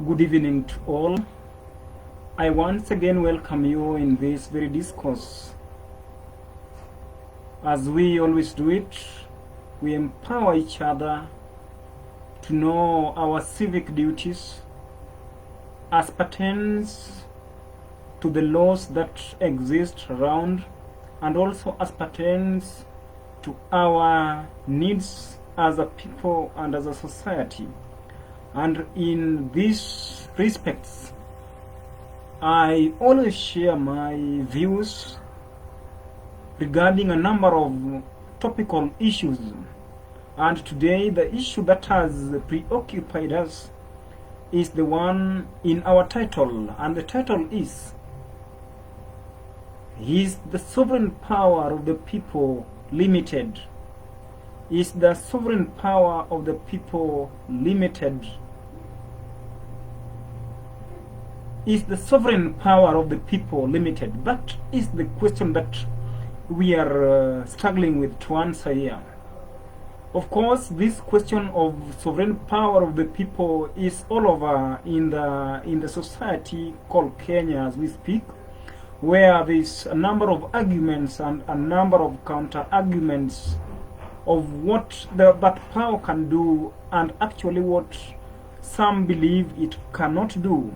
Good evening to all. I once again welcome you in this very discourse. As we always do it, we empower each other to know our civic duties as pertains to the laws that exist around, and also as pertains to our needs as a people and as a society. And in these respects, I always share my views regarding a number of topical issues. And today, the issue that has preoccupied us is the one in our title, and the title is the sovereign power of the people limited? Is the sovereign power of the people limited? Is the sovereign power of the people limited? That is the question that we are struggling with to answer here. Of course, this question of sovereign power of the people is all over in the society called Kenya as we speak, where there's a number of arguments and a number of counter arguments of what that power can do, and actually what some believe it cannot do.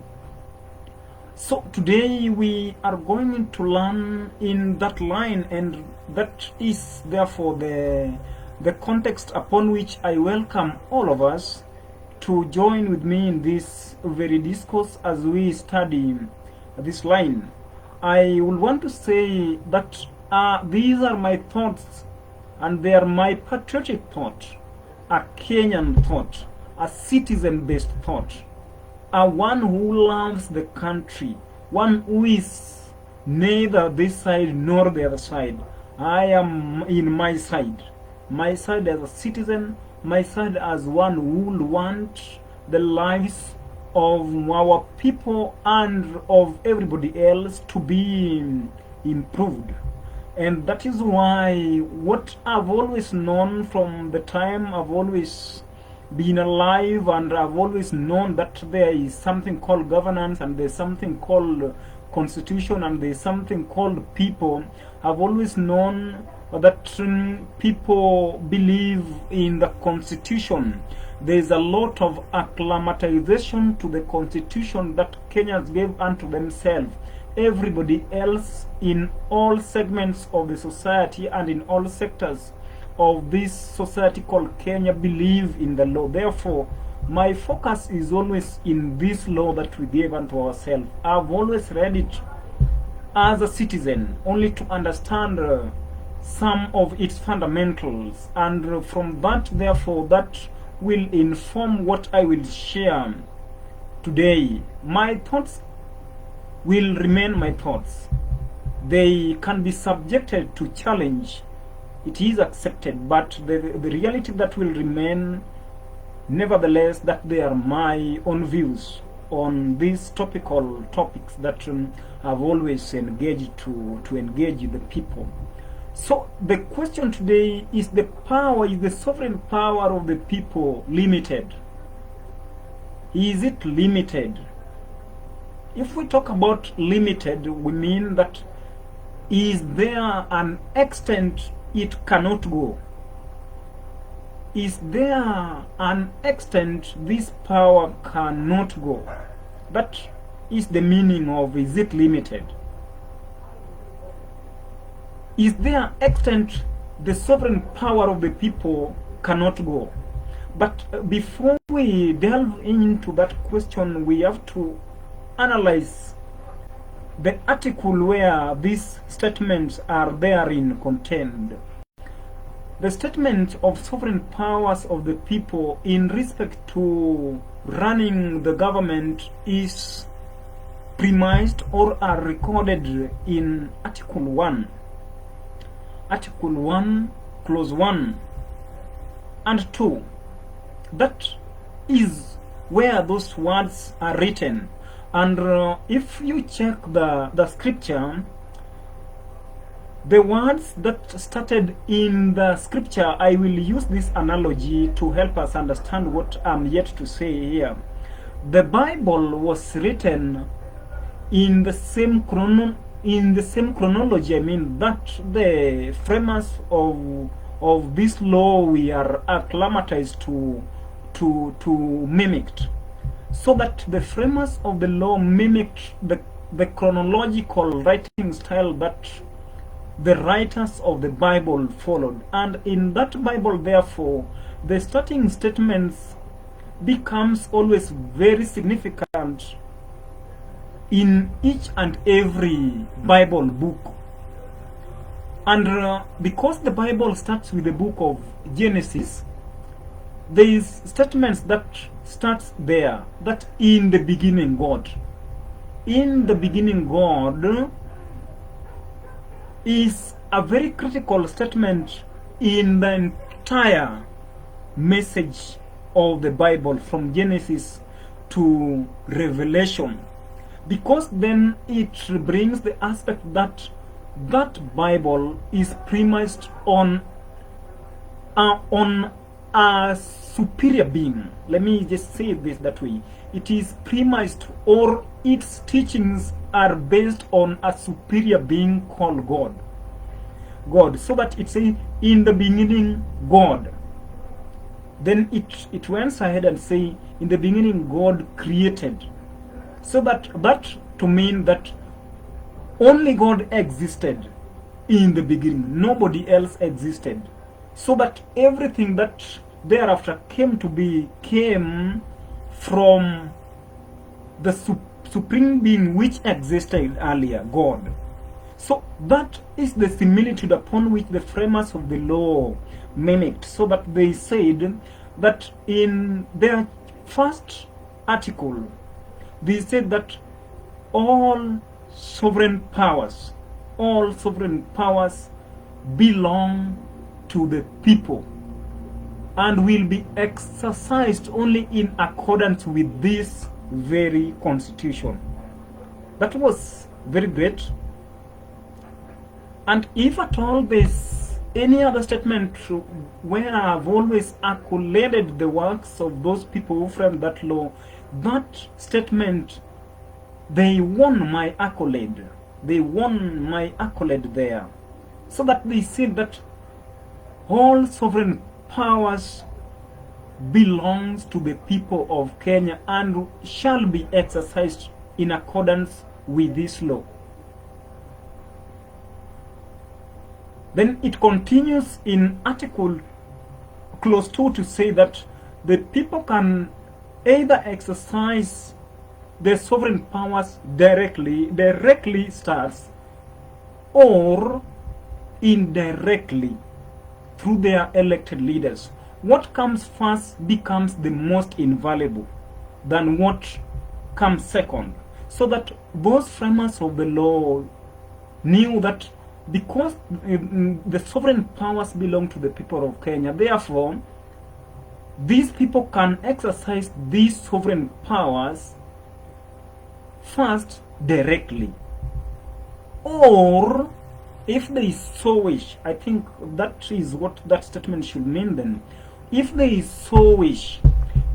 So today we are going to learn in that line, and that is therefore the context upon which I welcome all of us to join with me in this very discourse as we study this line. I will want to say that these are my thoughts, and they are my patriotic thought, a Kenyan thought, a citizen-based thought, a one who loves the country, one who is neither this side nor the other side. I am in my side as a citizen, my side as one who will want the lives of our people and of everybody else to be improved. And that is why what I've always known from the time I've always been alive, and I've always known that there is something called governance, and there's something called constitution, and there's something called people. I've always known that people believe in the constitution. There's a lot of acclimatization to the constitution that Kenyans gave unto themselves. Everybody else in all segments of the society and in all sectors of this society called Kenya believe in the law. Therefore, my focus is always in this law that we gave unto ourselves. I've always read it as a citizen, only to understand some of its fundamentals, and from that, therefore, that will inform what I will share today. My thoughts will remain my thoughts. They can be subjected to challenge. It is accepted, but the reality that will remain, nevertheless, that they are my own views on these topical topics that I've always engaged to engage the people. So the question today is the sovereign power of the people limited? Is it limited? If we talk about limited, we mean that is there an extent it cannot go? Is there an extent this power cannot go? That is the meaning of is it limited? Is there an extent the sovereign power of the people cannot go? But before we delve into that question, we have to analyze the article where these statements are therein contained. The statement of sovereign powers of the people in respect to running the government is premised or are recorded in Article 1. Article 1, Clause 1 and 2. That is where those words are written. And if you check the scripture, the words that started in the scripture, I will use this analogy to help us understand what I'm yet to say here. the Bible was written in the same chronology, I mean, that the framers of this law we are acclimatized to mimic, so that the framers of the law mimicked the chronological writing style that the writers of the Bible followed. And in that Bible, therefore, the starting statements becomes always very significant in each and every Bible book. And because the Bible starts with the book of Genesis, there is statements that starts there, that in the beginning God. In the beginning God is a very critical statement in the entire message of the Bible from Genesis to Revelation, because then it brings the aspect that that Bible is premised on a superior being. Let me just say this that way. It is premised, or its teachings are based on a superior being called God. So that it says in the beginning God. Then it went ahead and say in the beginning God created. So that to mean that only God existed in the beginning. Nobody else existed. So that everything that thereafter came to be came from the supreme being which existed earlier, God. So that is the similitude upon which the framers of the law mimicked, so that they said that in their first article, they said that all sovereign powers belong to the people and will be exercised only in accordance with this very constitution. That was very great. And if at all there's any other statement where I've always accoladed the works of those people who framed that law, that statement, they won my accolade. They won my accolade there. So that they said that all sovereign powers belongs to the people of Kenya and shall be exercised in accordance with this law. Then it continues in article clause 2 to say that the people can either exercise their sovereign powers directly starts, or indirectly through their elected leaders. What comes first becomes the most invaluable than what comes second. So that those framers of the law knew that because the sovereign powers belong to the people of Kenya, therefore these people can exercise these sovereign powers first directly, or if they so wish, I think that is what that statement should mean then, if they so wish,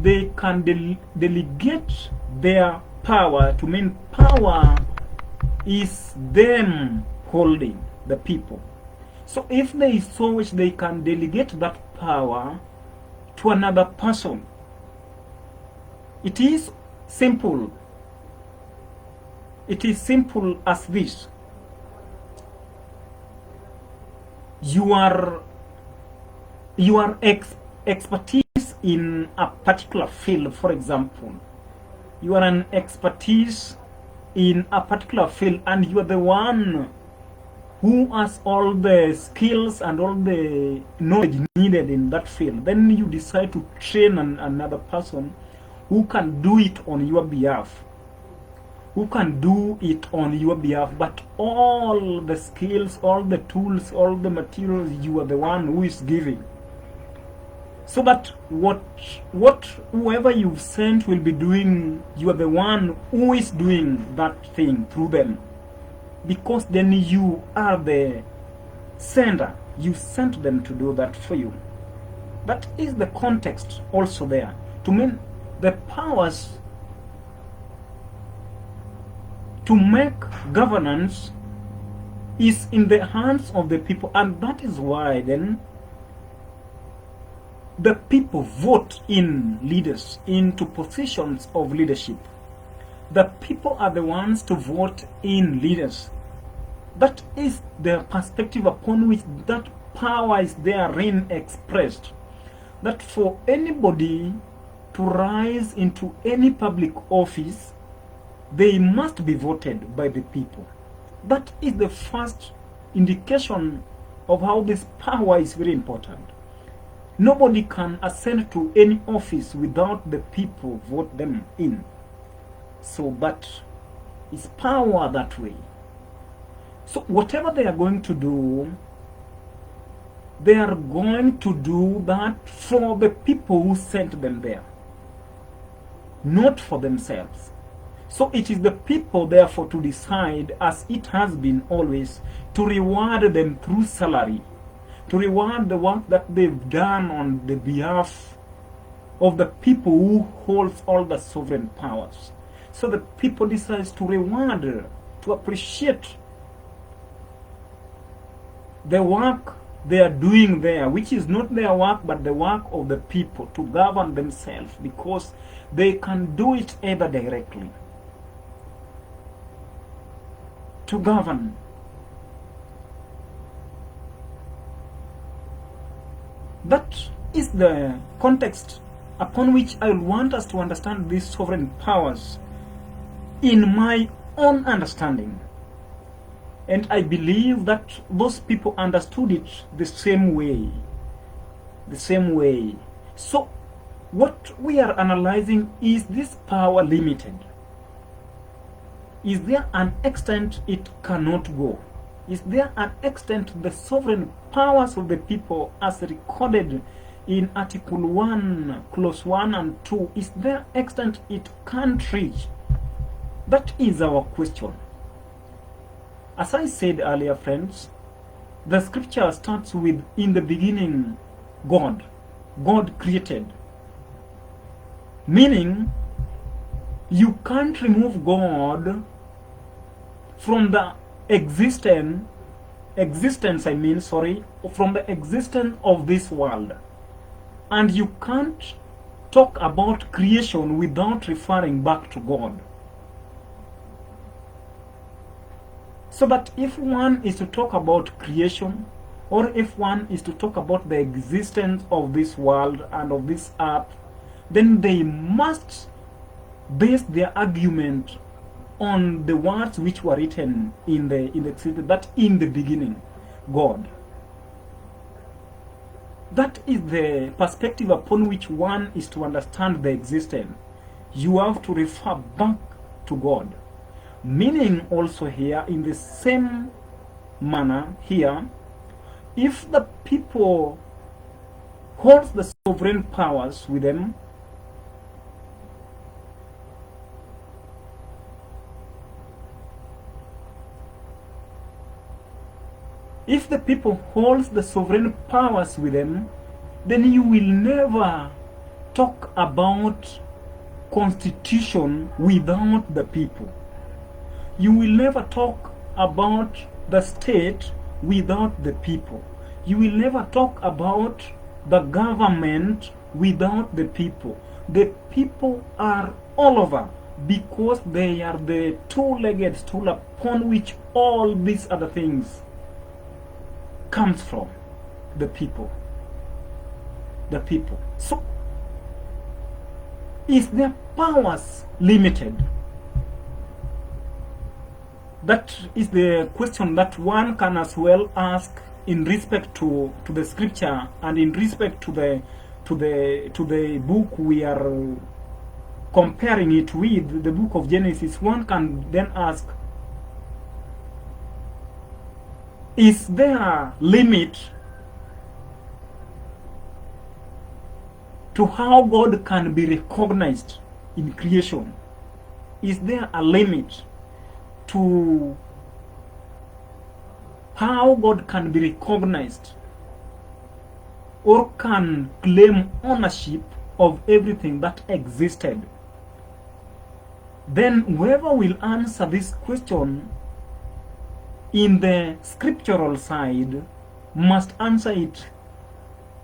they can delegate their power, to mean power is them holding the people. So if they so wish, they can delegate that power to another person. It is simple. It is simple as this. Your expertise in a particular field, for example, you are an expertise in a particular field and you are the one who has all the skills and all the knowledge needed in that field. Then you decide to train another person who can do it on your behalf. But all the skills, all the tools, all the materials, you are the one who is giving. So that whoever you've sent will be doing, you are the one who is doing that thing through them. Because then you are the sender. You sent them to do that for you. That is the context also there. To mean the powers to make governance is in the hands of the people, and that is why then the people vote in leaders into positions of leadership. The people are the ones to vote in leaders. That is the perspective upon which that power is therein expressed. That for anybody to rise into any public office, they must be voted by the people. That is the first indication of how this power is very important. Nobody can ascend to any office without the people vote them in. So that is power that way. So whatever they are going to do, they are going to do that for the people who sent them there, not for themselves. So it is the people, therefore, to decide, as it has been always, to reward them through salary, to reward the work that they've done on the behalf of the people who holds all the sovereign powers. So the people decides to reward, to appreciate the work they are doing there, which is not their work but the work of the people to govern themselves, because they can do it either directly to govern. That is the context upon which I want us to understand these sovereign powers in my own understanding. And I believe that those people understood it the same way. The same way. So what we are analyzing, is this power limited? Is there an extent it cannot go? Is there an extent the sovereign powers of the people as recorded in Article 1, Clause 1 and 2, is there extent it can't reach? That is our question. As I said earlier, friends, the scripture starts with, in the beginning, God. God created. Meaning, you can't remove God from the existence from the existence of this world. And you can't talk about creation without referring back to God. So that if one is to talk about creation, or if one is to talk about the existence of this world and of this earth, then they must base their argument on the words which were written in the scripture, that in the beginning, God. That is the perspective upon which one is to understand the existence. You have to refer back to God. Meaning also here, in the same manner here, if the people hold the sovereign powers with them, if the people hold the sovereign powers with them, then you will never talk about constitution without the people. You will never talk about the state without the people. You will never talk about the government without the people. The people are all over, because they are the two-legged stool upon which all these other things comes from. The people. The people. So, is their powers limited? That is the question that one can as well ask in respect to the scripture, and in respect to the book we are comparing it with, the book of Genesis. One can then ask, is there a limit to how God can be recognized in creation? Is there a limit to how God can be recognized or can claim ownership of everything that existed? then whoever will answer this question in the scriptural side must answer it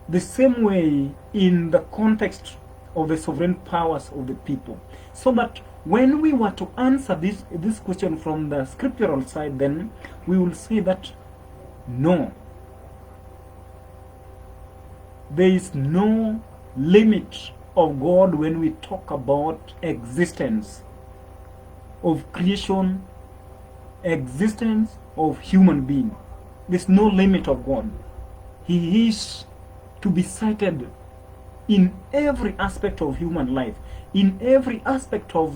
the same way in the context of the sovereign powers of the people. So that when we were to answer this question from the scriptural side, then we will say that no, there is no limit of God when we talk about existence of creation, existence of human being. There's no limit of God. He is to be cited in every aspect of human life, in every aspect of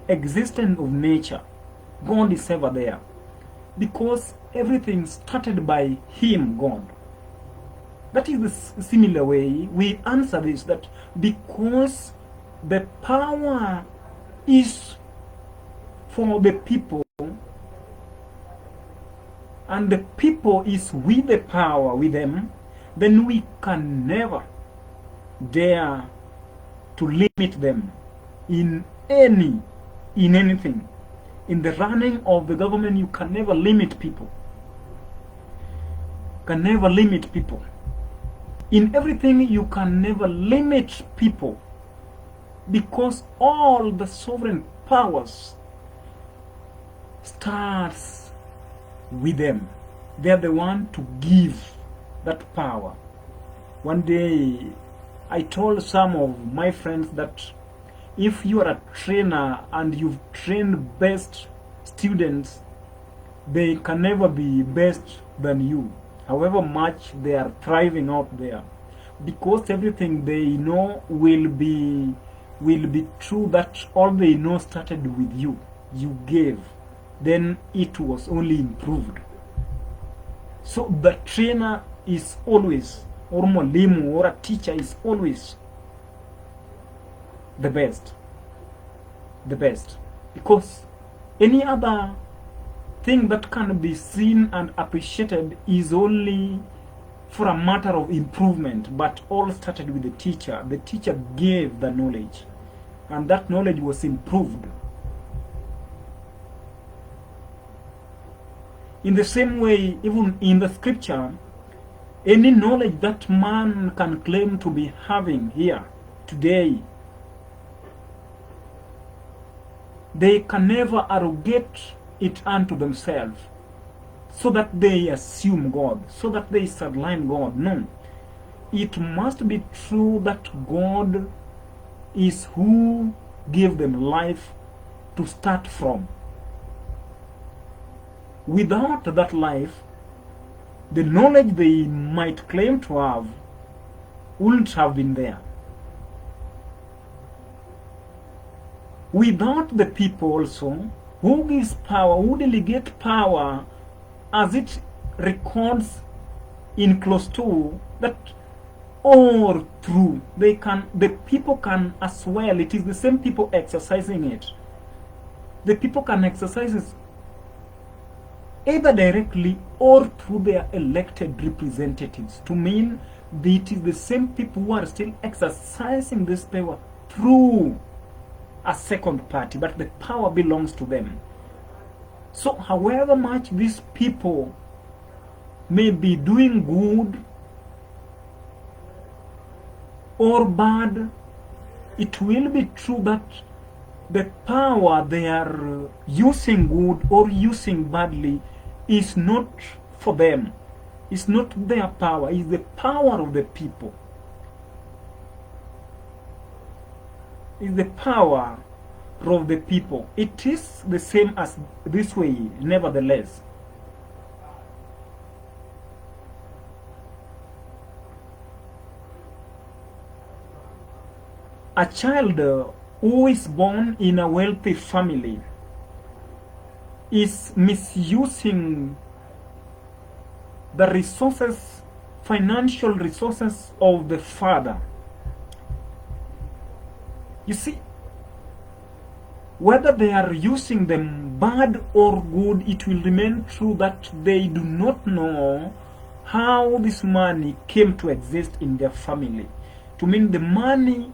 existence of nature. God is ever there, because everything started by Him, God. That is the similar way we answer this, that because the power is for the people, and the people is with the power with them, then we can never dare to limit them in anything. In the running of the government, you can never limit people. Can never limit people. In everything, you can never limit people, because all the sovereign powers starts with them. They're the one to give that power. One day, I told some of my friends that if you are a trainer and you've trained best students, they can never be best than you, however much they are thriving out there, because everything they know will be true, that all they know started with you. You gave, then it was only improved. So the trainer is always, or mwalimu, or a teacher is always the best. The best. Because any other thing that can be seen and appreciated is only for a matter of improvement, but all started with the teacher. The teacher gave the knowledge, and that knowledge was improved. In the same way, even in the scripture, any knowledge that man can claim to be having here today, they can never arrogate it unto themselves, so that they assume God, so that they sideline God. No. It must be true that God is who gave them life to start from. Without that life, the knowledge they might claim to have wouldn't have been there. Without the people also, who gives power, who delegates power, as it records in clause 2, that all through the people can as well, it is the same people exercising it. The people can exercise it either directly or through their elected representatives, to mean that it is the same people who are still exercising this power through a second party, but the power belongs to them. So however much these people may be doing good or bad, it will be true that the power they are using good or using badly is not for them. It's not their power, it's the power of the people. It's the power of the people. It is the same as this way, nevertheless. A child who is born in a wealthy family is misusing the resources, financial resources of the father. You see, whether they are using them bad or good, it will remain true that they do not know how this money came to exist in their family. To mean the money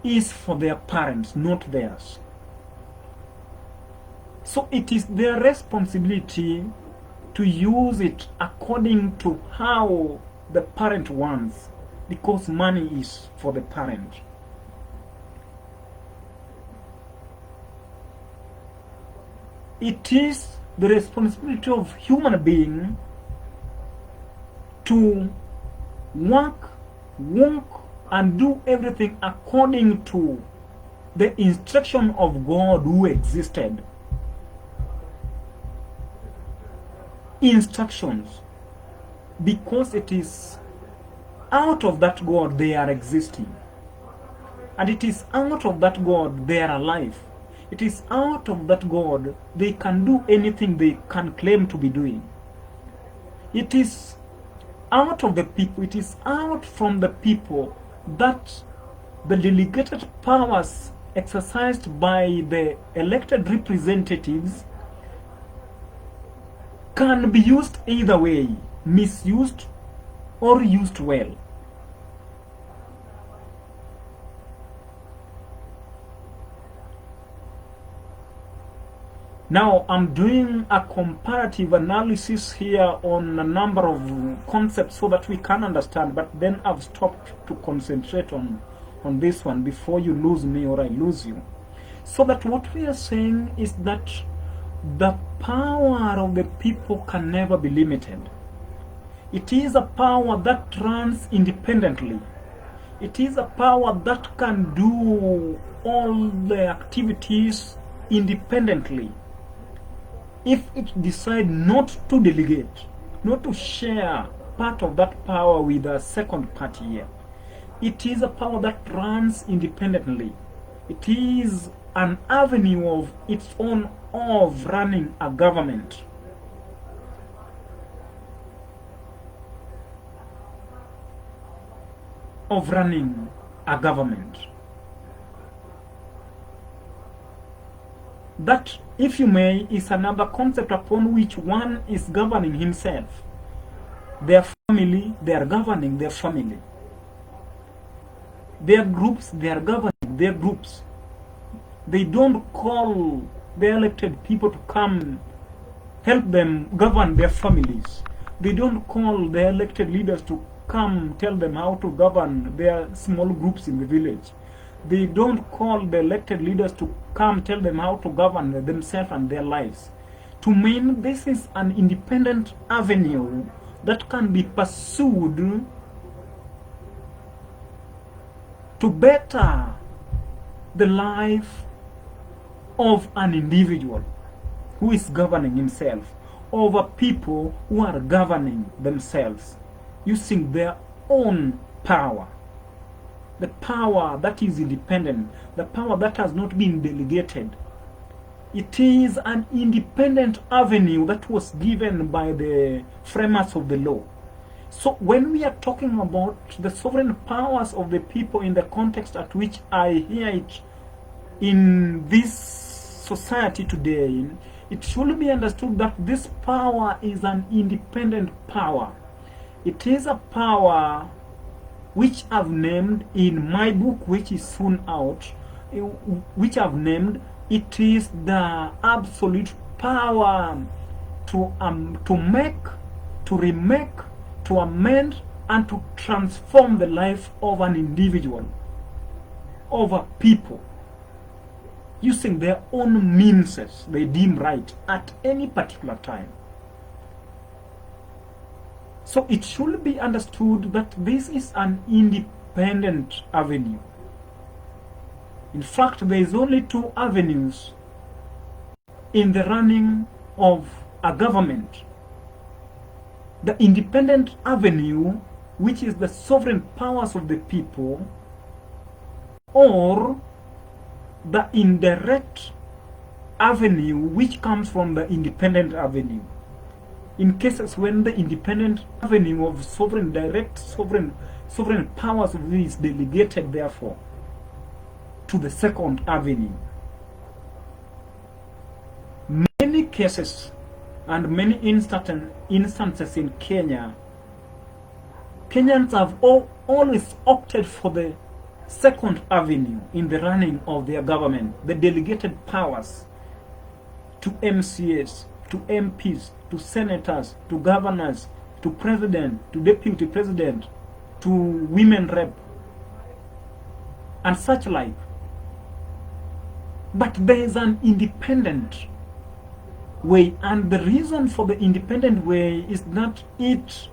is for their parents, not theirs. So it is their responsibility to use it according to how the parent wants, because money is for the parent. It is the responsibility of human being to work and do everything according to the instruction of God who existed. Instructions, because it is out of that God they are existing, and it is out of that God they are alive. It is out of that God they can do anything they can claim to be doing. It is out of the people, it is out from the people that the delegated powers exercised by the elected representatives can be used either way, misused or used well. Now, I'm doing a comparative analysis here on a number of concepts so that we can understand, but then I've stopped to concentrate on this one before you lose me or I lose you. So that what we are saying is that the power of the people can never be limited. It is a power that runs independently. It is a power that can do all the activities independently. If it decides not to delegate, not to share part of that power with a second party here, it is a power that runs independently. It is an avenue of its own of running a government. That, if you may, is another concept upon which one is governing himself. Their family, they are governing their family. Their groups, they are governing their groups. They don't call the elected people to come help them govern their families. They don't call the elected leaders to come tell them how to govern their small groups in the village. They don't call the elected leaders to come tell them how to govern themselves and their lives. To me, this is an independent avenue that can be pursued to better the life of an individual who is governing himself over people who are governing themselves using their own power. The power that is independent, the power that has not been delegated. It is an independent avenue that was given by the framers of the law. So when we are talking about the sovereign powers of the people in the context at which I hear it in this society today, it should be understood that this power is an independent power. It is a power which I've named in my book, which is soon out, which I've named, it is the absolute power to make, to remake, to amend, and to transform the life of an individual, of a people, using their own means they deem right at any particular time. So it should be understood that this is an independent avenue. In fact, there is only two avenues in the running of a government. The independent avenue, which is the sovereign powers of the people, or the indirect avenue, which comes from the independent avenue. In cases when the independent avenue of sovereign powers of is delegated, therefore, to the second avenue. Many cases and many instances in Kenya, Kenyans have always opted for the second avenue in the running of their government, the delegated powers to MCAs, to MPs, to senators, to governors, to president, to deputy president, to women rep, and such like. But there is an independent way, and the reason for the independent way is that it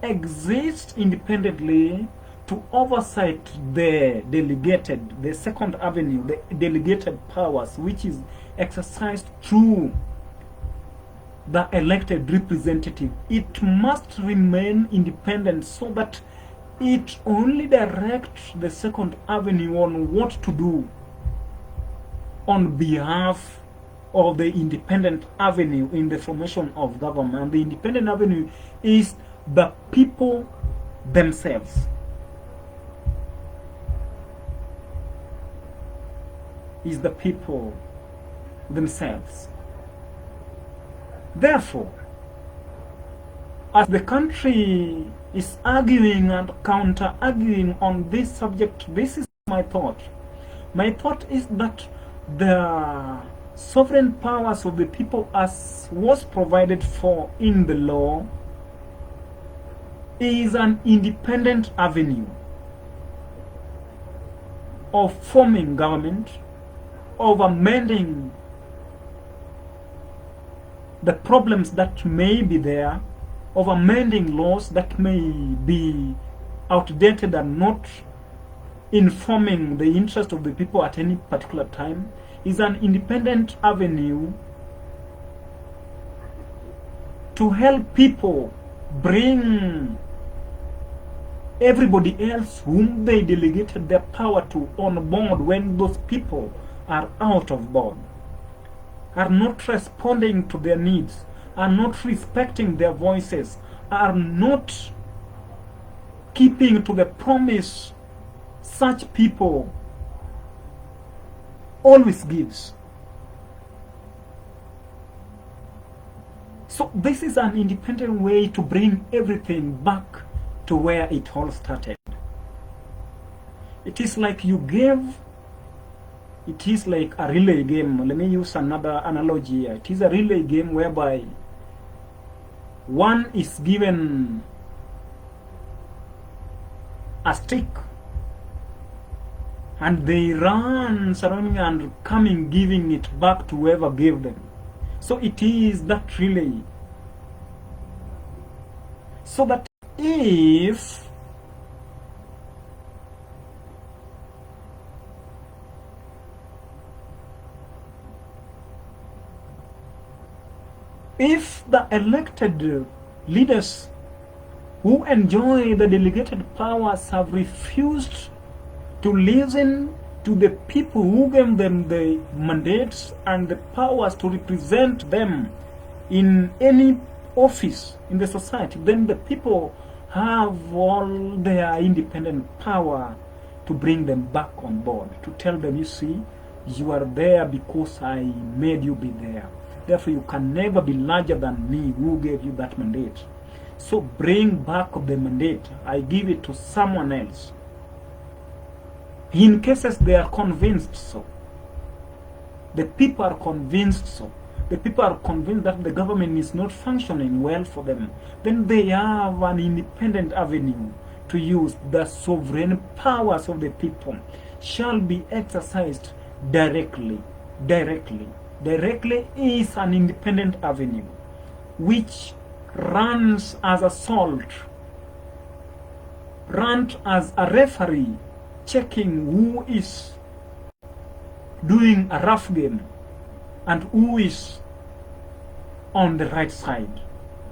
exists independently to oversight the delegated, the second avenue, the delegated powers, which is exercised through the elected representative. It must remain independent so that it only directs the second avenue on what to do on behalf of the independent avenue in the formation of government. The independent avenue is the people themselves. Is the people themselves. Therefore, as the country is arguing and counter-arguing on this subject, this is my thought. My thought is that the sovereign powers of the people, as was provided for in the law, is an independent avenue of forming government, of amending the problems that may be there, of amending laws that may be outdated and not informing the interest of the people at any particular time, is an independent avenue to help people bring everybody else whom they delegated their power to on board when those people are out of board, are not responding to their needs, are not respecting their voices, are not keeping to the promise such people always gives. So this is an independent way to bring everything back to where it all started. It is like you gave, it is like a relay game. Let me use another analogy here. It is a relay game whereby one is given a stick and they run surrounding and coming, giving it back to whoever gave them. So it is that relay. So that if the elected leaders who enjoy the delegated powers have refused to listen to the people who gave them the mandates and the powers to represent them in any office in the society, then the people have all their independent power to bring them back on board, to tell them, you see, you are there because I made you be there. Therefore, you can never be larger than me who gave you that mandate. So bring back the mandate. I give it to someone else. In cases they are convinced so. The people are convinced so. The people are convinced that the government is not functioning well for them. Then they have an independent avenue to use. The sovereign powers of the people shall be exercised directly. Directly is an independent avenue which runs as a salt, runs as a referee, checking who is doing a rough game and who is on the right side.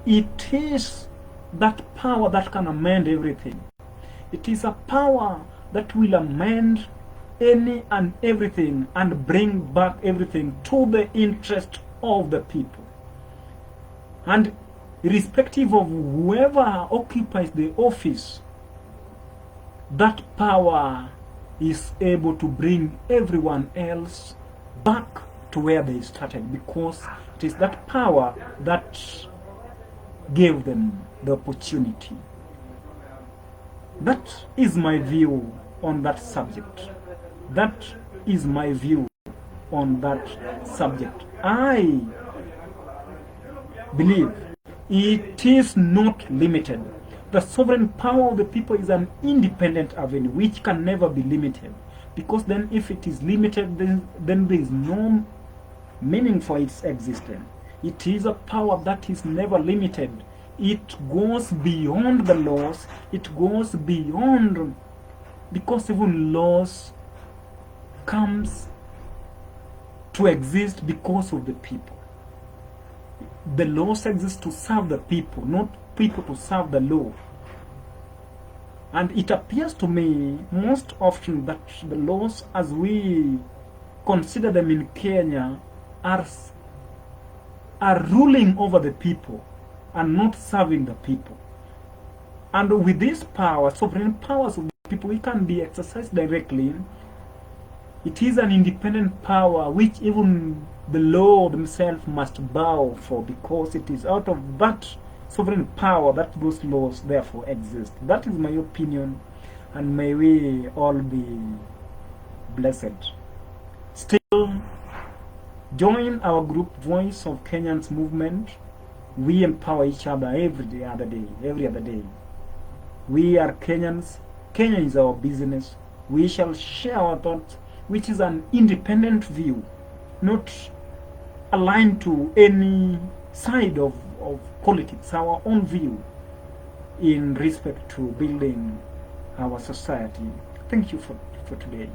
It is that power that can amend everything. It is a power that will amend any and everything and bring back everything to the interest of the people. And irrespective of whoever occupies the office, that power is able to bring everyone else back to where they started, because it is that power that gave them the opportunity. That is my view on that subject. That is my view on that subject. I believe, it is not limited. The sovereign power of the people is an independent avenue which can never be limited. Because then if it is limited, then there is no meaning for its existence. It is a power that is never limited. It goes beyond the laws. It goes beyond, because even laws comes to exist because of the people. The laws exist to serve the people, not people to serve the law. And it appears to me most often that the laws, as we consider them in Kenya, are ruling over the people and not serving the people. And with this power, sovereign powers of the people, it can be exercised directly. It is an independent power which even the law themselves must bow for, because it is out of that sovereign power that those laws therefore exist. That is my opinion, and may we all be blessed. Still, join our group Voice of Kenyans Movement. We empower each other every other day. We are Kenyans. Kenya is our business. We shall share our thoughts, which is an independent view, not aligned to any side of politics, our own view in respect to building our society. Thank you for today.